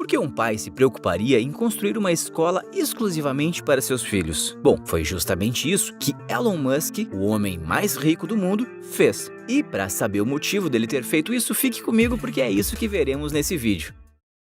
Por que um pai se preocuparia em construir uma escola exclusivamente para seus filhos? Bom, foi justamente isso que Elon Musk, o homem mais rico do mundo, fez. E para saber o motivo dele ter feito isso, fique comigo porque é isso que veremos nesse vídeo.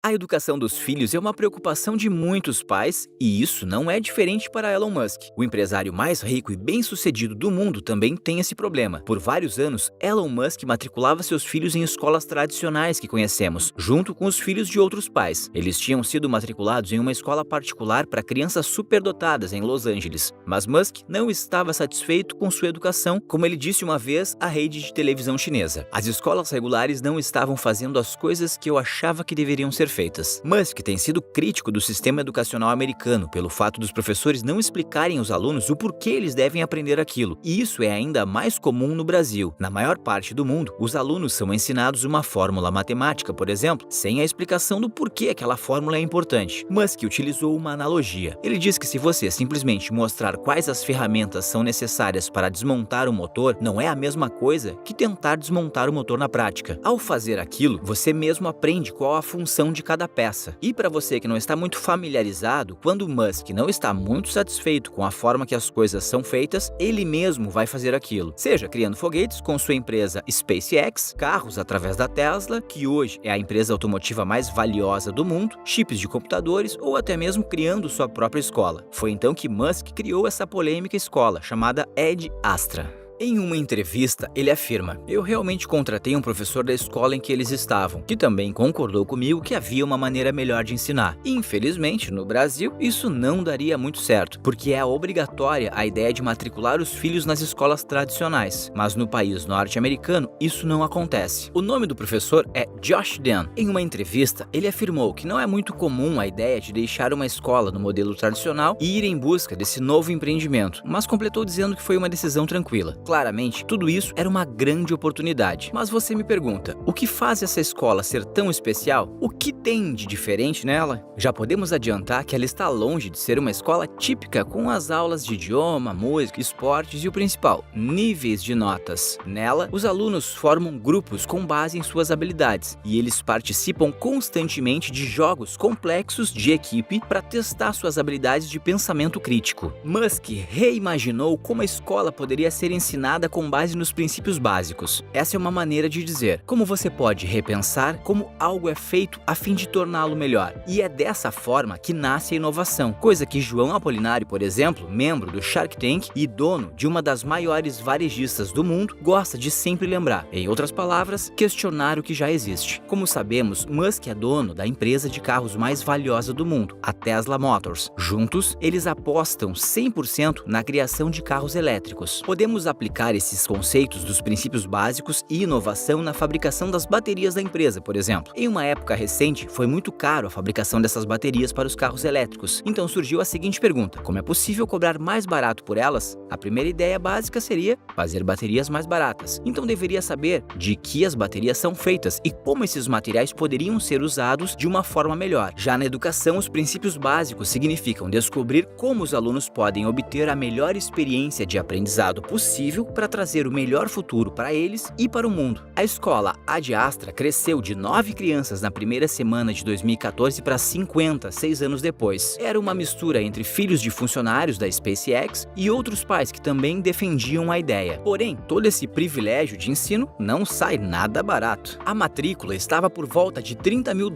A educação dos filhos é uma preocupação de muitos pais e isso não é diferente para Elon Musk. O empresário mais rico e bem-sucedido do mundo também tem esse problema. Por vários anos, Elon Musk matriculava seus filhos em escolas tradicionais que conhecemos, junto com os filhos de outros pais. Eles tinham sido matriculados em uma escola particular para crianças superdotadas em Los Angeles. Mas Musk não estava satisfeito com sua educação, como ele disse uma vez à rede de televisão chinesa. As escolas regulares não estavam fazendo as coisas que eu achava que deveriam ser feitas. Musk tem sido crítico do sistema educacional americano pelo fato dos professores não explicarem aos alunos o porquê eles devem aprender aquilo, e isso é ainda mais comum no Brasil. Na maior parte do mundo, os alunos são ensinados uma fórmula matemática, por exemplo, sem a explicação do porquê aquela fórmula é importante. Musk utilizou uma analogia. Ele diz que se você simplesmente mostrar quais as ferramentas são necessárias para desmontar o motor, não é a mesma coisa que tentar desmontar o motor na prática. Ao fazer aquilo, você mesmo aprende qual a função de cada peça. E para você que não está muito familiarizado, quando Musk não está muito satisfeito com a forma que as coisas são feitas, ele mesmo vai fazer aquilo. Seja criando foguetes com sua empresa SpaceX, carros através da Tesla, que hoje é a empresa automotiva mais valiosa do mundo, chips de computadores ou até mesmo criando sua própria escola. Foi então que Musk criou essa polêmica escola, chamada Ad Astra. Em uma entrevista, ele afirma: "Eu realmente contratei um professor da escola em que eles estavam, que também concordou comigo que havia uma maneira melhor de ensinar. Infelizmente, no Brasil, isso não daria muito certo, porque é obrigatória a ideia de matricular os filhos nas escolas tradicionais. Mas no país norte-americano, isso não acontece." O nome do professor é Josh Dan. Em uma entrevista, ele afirmou que não é muito comum a ideia de deixar uma escola no modelo tradicional e ir em busca desse novo empreendimento, mas completou dizendo que foi uma decisão tranquila. Claramente, tudo isso era uma grande oportunidade. Mas você me pergunta, o que faz essa escola ser tão especial? O que tem de diferente nela? Já podemos adiantar que ela está longe de ser uma escola típica com as aulas de idioma, música, esportes e o principal, níveis de notas. Nela, os alunos formam grupos com base em suas habilidades e eles participam constantemente de jogos complexos de equipe para testar suas habilidades de pensamento crítico. Musk reimaginou como a escola poderia ser ensinada com base nos princípios básicos. Essa é uma maneira de dizer como você pode repensar como algo é feito a fim de torná-lo melhor. E é dessa forma que nasce a inovação, coisa que João Apolinário, por exemplo, membro do Shark Tank e dono de uma das maiores varejistas do mundo, gosta de sempre lembrar. Em outras palavras, questionar o que já existe. Como sabemos, Musk é dono da empresa de carros mais valiosa do mundo, a Tesla Motors. Juntos, eles apostam 100% na criação de carros elétricos. Podemos aplicar esses conceitos dos princípios básicos e inovação na fabricação das baterias da empresa, por exemplo. Em uma época recente, foi muito caro a fabricação dessas baterias para os carros elétricos. Então surgiu a seguinte pergunta: como é possível cobrar mais barato por elas? A primeira ideia básica seria fazer baterias mais baratas. Então deveria saber de que as baterias são feitas e como esses materiais poderiam ser usados de uma forma melhor. Já na educação, os princípios básicos significam descobrir como os alunos podem obter a melhor experiência de aprendizado possível para trazer o melhor futuro para eles e para o mundo. A escola Ad Astra cresceu de 9 crianças na primeira semana de 2014 para 50, 6 anos depois. Era uma mistura entre filhos de funcionários da SpaceX e outros pais que também defendiam a ideia. Porém, todo esse privilégio de ensino não sai nada barato. A matrícula estava por volta de $30 mil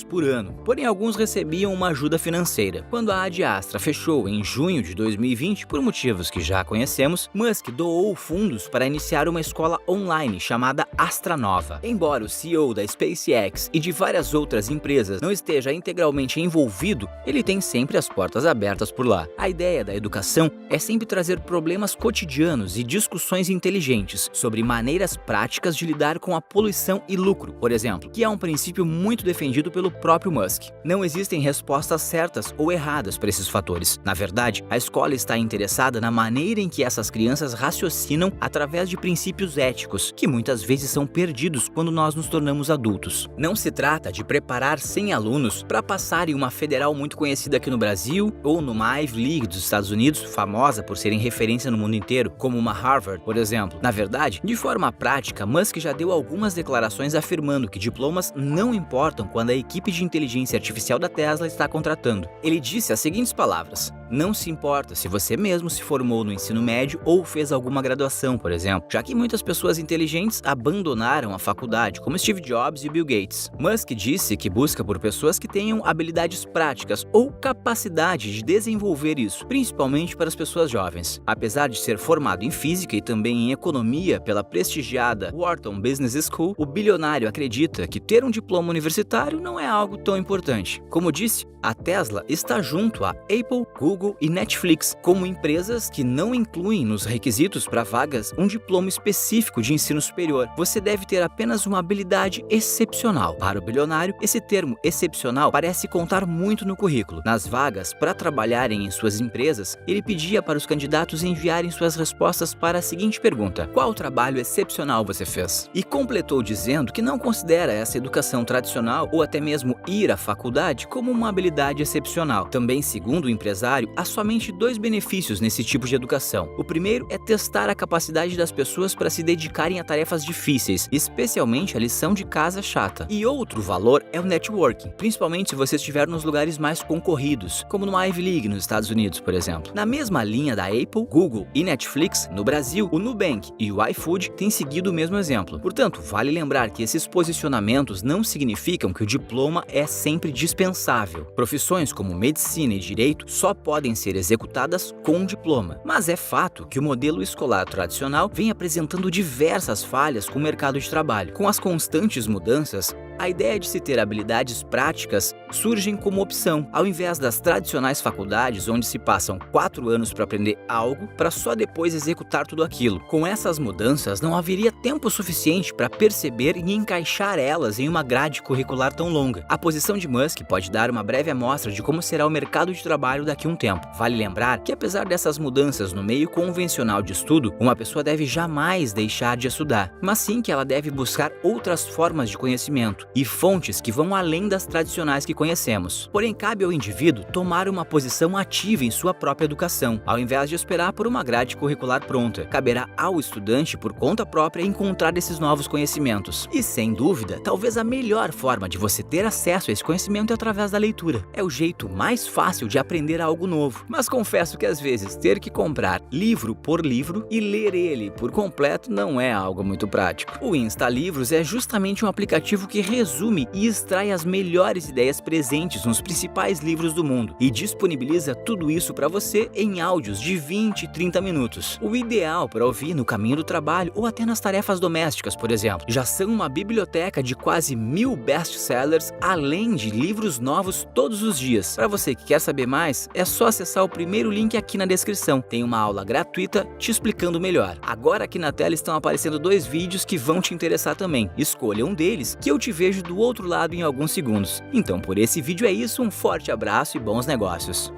por ano, porém alguns recebiam uma ajuda financeira. Quando a Ad Astra fechou em junho de 2020, por motivos que já conhecemos, Musk doou fundos para iniciar uma escola online chamada Astra Nova. Embora o CEO da SpaceX e de várias outras empresas não esteja integralmente envolvido, ele tem sempre as portas abertas por lá. A ideia da educação é sempre trazer problemas cotidianos e discussões inteligentes sobre maneiras práticas de lidar com a poluição e lucro, por exemplo, que é um princípio muito defendido pelo próprio Musk. Não existem respostas certas ou erradas para esses fatores. Na verdade, a escola está interessada na maneira em que essas crianças raciocinam raciocinam através de princípios éticos, que muitas vezes são perdidos quando nós nos tornamos adultos. Não se trata de preparar 100 alunos para passar em uma federal muito conhecida aqui no Brasil ou numa Ivy League dos Estados Unidos, famosa por serem referência no mundo inteiro, como uma Harvard, por exemplo. Na verdade, de forma prática, Musk já deu algumas declarações afirmando que diplomas não importam quando a equipe de inteligência artificial da Tesla está contratando. Ele disse as seguintes palavras: "Não se importa se você mesmo se formou no ensino médio ou fez alguma graduação, por exemplo, já que muitas pessoas inteligentes abandonaram a faculdade, como Steve Jobs e Bill Gates." Musk disse que busca por pessoas que tenham habilidades práticas ou capacidade de desenvolver isso, principalmente para as pessoas jovens. Apesar de ser formado em física e também em economia pela prestigiada Wharton Business School, o bilionário acredita que ter um diploma universitário não é algo tão importante. Como disse, a Tesla está junto a Apple, Google e Netflix como empresas que não incluem nos requisitos para vagas um diploma específico de ensino superior. Você deve ter apenas uma habilidade excepcional. Para o bilionário, esse termo excepcional parece contar muito no currículo. Nas vagas para trabalharem em suas empresas, ele pedia para os candidatos enviarem suas respostas para a seguinte pergunta: qual trabalho excepcional você fez? E completou dizendo que não considera essa educação tradicional ou até mesmo ir à faculdade como uma habilidade excepcional. Também, segundo o empresário, há somente 2 benefícios nesse tipo de educação. O primeiro é testar a capacidade das pessoas para se dedicarem a tarefas difíceis, especialmente a lição de casa chata. E outro valor é o networking, principalmente se você estiver nos lugares mais concorridos, como numa Ivy League nos Estados Unidos, por exemplo. Na mesma linha da Apple, Google e Netflix, no Brasil, o Nubank e o iFood têm seguido o mesmo exemplo. Portanto, vale lembrar que esses posicionamentos não significam que o diploma é sempre dispensável. Profissões como medicina e direito só podem ser executadas com um diploma. Mas é fato que o modelo escolar tradicional vem apresentando diversas falhas com o mercado de trabalho. Com as constantes mudanças, a ideia de se ter habilidades práticas surgem como opção, ao invés das tradicionais faculdades onde se passam 4 anos para aprender algo para só depois executar tudo aquilo. Com essas mudanças, não haveria tempo suficiente para perceber e encaixar elas em uma grade curricular tão longa. A posição de Musk pode dar uma breve amostra de como será o mercado de trabalho daqui a um tempo. Vale lembrar que, apesar dessas mudanças no meio convencional de estudo, uma pessoa deve jamais deixar de estudar, mas sim que ela deve buscar outras formas de conhecimento e fontes que vão além das tradicionais que conhecemos. Porém, cabe ao indivíduo tomar uma posição ativa em sua própria educação, ao invés de esperar por uma grade curricular pronta. Caberá ao estudante, por conta própria, encontrar esses novos conhecimentos. E, sem dúvida, talvez a melhor forma de você ter acesso a esse conhecimento é através da leitura. É o jeito mais fácil de aprender algo novo. Mas confesso que às vezes ter que comprar livro por livro e ler ele por completo não é algo muito prático. O InstaLivros é justamente um aplicativo que resume e extrai as melhores ideias presentes nos principais livros do mundo e disponibiliza tudo isso para você em áudios de 20 e 30 minutos. O ideal para ouvir no caminho do trabalho ou até nas tarefas domésticas, por exemplo. Já são uma biblioteca de quase 1000 best-sellers, além de livros novos todos os dias. Para você que quer saber mais, é só acessar o primeiro link aqui na descrição. Tem uma aula gratuita te explicando melhor. Agora aqui na tela estão aparecendo 2 vídeos que vão te interessar também. Escolha um deles que eu te vejo do outro lado em alguns segundos. Então por esse vídeo é isso, um forte abraço e bons negócios.